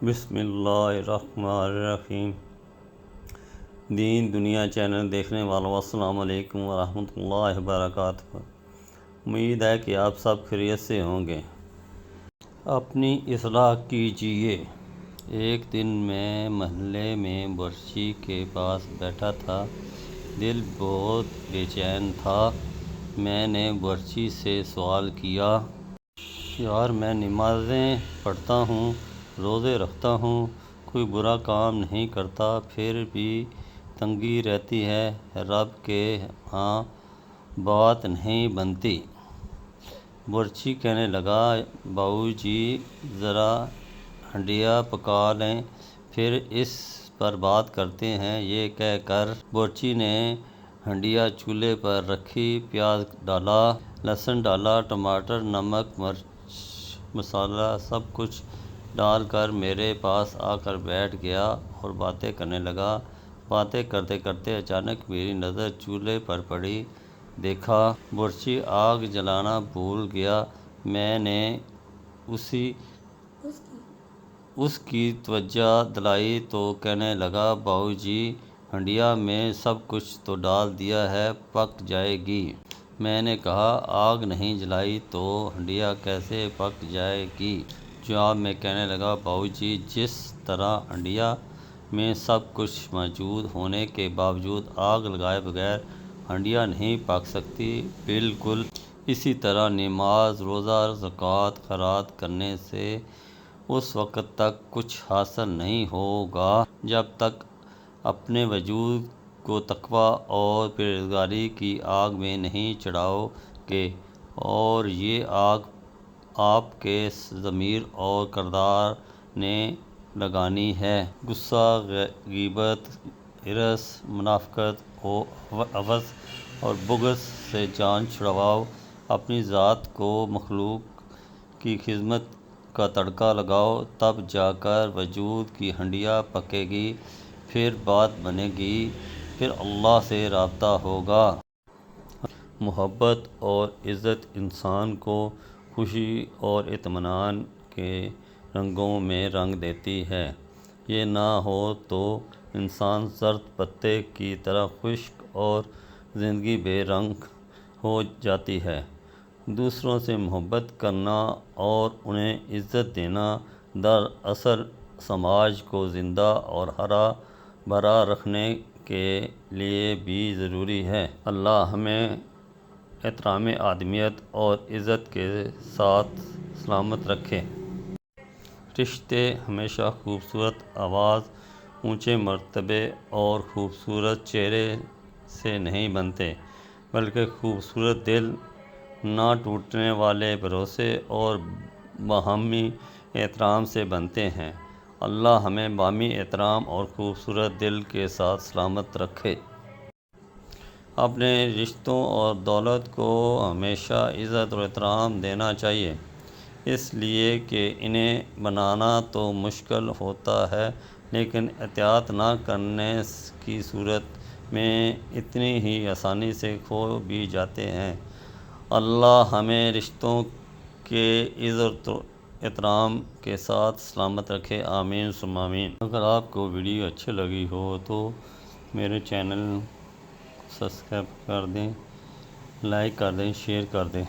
بسم اللہ الرحمن الرحیم۔ دین دنیا چینل دیکھنے والوں السلام علیکم ورحمۃ اللہ وبرکاتہ۔ امید ہے کہ آپ سب خیریت سے ہوں گے۔ اپنی اصلاح کیجیے۔ ایک دن میں محلے میں برچی کے پاس بیٹھا تھا، دل بہت بے چین تھا۔ میں نے برچی سے سوال کیا، یار میں نمازیں پڑھتا ہوں، روزے رکھتا ہوں، کوئی برا کام نہیں کرتا، پھر بھی تنگی رہتی ہے، رب کے ہاں بات نہیں بنتی۔ برچی کہنے لگا، باؤ جی ذرا ہنڈیا پکا لیں، پھر اس پر بات کرتے ہیں۔ یہ کہہ کر برچی نے ہنڈیا چولہے پر رکھی، پیاز ڈالا، لہسن ڈالا، ٹماٹر، نمک، مرچ، مسالہ سب کچھ ڈال کر میرے پاس آ کر بیٹھ گیا اور باتیں کرنے لگا۔ باتیں کرتے کرتے اچانک میری نظر چولہے پر پڑی، دیکھا برچی آگ جلانا بھول گیا۔ میں نے اس کی توجہ دلائی تو کہنے لگا، باؤ جی ہنڈیا میں سب کچھ تو ڈال دیا ہے، پک جائے گی۔ میں نے کہا، آگ نہیں جلائی تو ہنڈیا کیسے پک جائے گی؟ جواب میں کہنے لگا، باؤ جی جس طرح ہنڈیا میں سب کچھ موجود ہونے کے باوجود آگ لگائے بغیر ہنڈیا نہیں پک سکتی، بالکل اسی طرح نماز، روزہ، زکوٰۃ، خیرات کرنے سے اس وقت تک کچھ حاصل نہیں ہوگا جب تک اپنے وجود کو تقویٰ اور پرہیزگاری کی آگ میں نہیں چڑھاؤ گے، اور یہ آگ آپ کے ضمیر اور کردار نے لگانی ہے۔ غصہ، غیبت، حرص، منافقت، ہوس اور بغض سے جان چھڑواؤ، اپنی ذات کو مخلوق کی خدمت کا تڑکا لگاؤ، تب جا کر وجود کی ہنڈیا پکے گی، پھر بات بنے گی، پھر اللہ سے رابطہ ہوگا۔ محبت اور عزت انسان کو خوشی اور اطمینان کے رنگوں میں رنگ دیتی ہے۔ یہ نہ ہو تو انسان زرد پتے کی طرح خشک اور زندگی بے رنگ ہو جاتی ہے۔ دوسروں سے محبت کرنا اور انہیں عزت دینا دراصل سماج کو زندہ اور ہرا بھرا رکھنے کے لیے بھی ضروری ہے۔ اللہ ہمیں احترام آدمیت اور عزت کے ساتھ سلامت رکھے۔ رشتے ہمیشہ خوبصورت آواز، اونچے مرتبے اور خوبصورت چہرے سے نہیں بنتے، بلکہ خوبصورت دل، نہ ٹوٹنے والے بھروسے اور باہمی احترام سے بنتے ہیں۔ اللہ ہمیں باہمی احترام اور خوبصورت دل کے ساتھ سلامت رکھے۔ اپنے رشتوں اور دولت کو ہمیشہ عزت اور احترام دینا چاہیے، اس لیے کہ انہیں بنانا تو مشکل ہوتا ہے، لیکن احتیاط نہ کرنے کی صورت میں اتنی ہی آسانی سے کھو بھی جاتے ہیں۔ اللہ ہمیں رشتوں کے عزت و احترام کے ساتھ سلامت رکھے، آمین ثم آمین۔ اگر آپ کو ویڈیو اچھی لگی ہو تو میرے چینل سبسکرائب کر دیں، لائک کر دیں، شیئر کر دیں۔